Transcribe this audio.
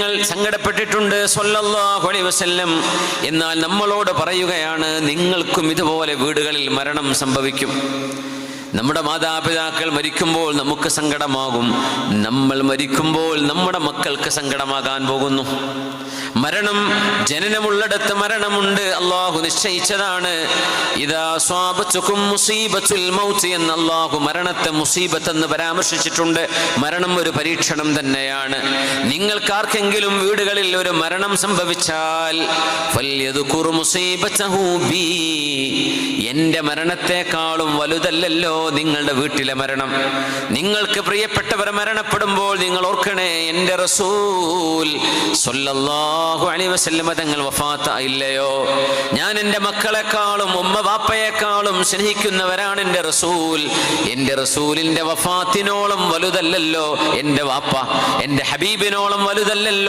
നബിതങ്ങൾ സങ്കടപ്പെട്ടിട്ടുണ്ട് സ്വല്ലല്ലാഹു അലൈഹി വസല്ലം. എന്നാൽ നമ്മളോട് പറയുകയാണ്, നിങ്ങൾക്കും ഇതുപോലെ വീടുകളിൽ മരണം സംഭവിക്കും. നമ്മുടെ മാതാപിതാക്കൾ മരിക്കുമ്പോൾ നമുക്ക് സങ്കടമാകും. നമ്മൾ മരിക്കുമ്പോൾ നമ്മുടെ മക്കൾക്ക് സങ്കടമാകാൻ പോകുന്നു. മരണം, ജനനമുള്ളിടത്ത് മരണമുണ്ട്. അള്ളാഹു നിശ്ചയിച്ചതാണ്. ഇദാ സ്വാബത്തുകും മുസീബത്തുൽ മൗത്ത് എന്ന് അള്ളാഹു മരണത്തെ മുസീബത്ത് എന്ന് പരാമർശിച്ചിട്ടുണ്ട്. മരണം ഒരു പരീക്ഷണം തന്നെയാണ്. നിങ്ങൾക്കാർക്കെങ്കിലും വീടുകളിൽ ഒരു മരണം സംഭവിച്ചാൽ ഫൽയദ്കുർ മുസീബതഹു ബി, എന്റെ മരണത്തെക്കാളും വലുതല്ലല്ലോ നിങ്ങളുടെ വീട്ടിലെ മരണം. നിങ്ങൾക്ക് പ്രിയപ്പെട്ടവർ മരണപ്പെടുമ്പോൾ നിങ്ങൾ ഓർക്കണേ, എൻ്റെ റസൂൽ സ്വല്ലല്ലാഹു അലൈഹി വസല്ലം തങ്ങൾ വഫാത്തായില്ലയോ? ഞാൻ എൻ്റെ മക്കളെക്കാളും ഉമ്മ വാപ്പയെക്കാളും സ്നേഹിക്കുന്നവരാണ് എൻ്റെ റസൂൽ. എൻ്റെ റസൂലിൻ്റെ വഫാത്തിനോളം വലുതല്ലല്ലോ എൻ്റെ വാപ്പ, എൻ്റെ ഹബീബിനോളം വലുതല്ലല്ലോ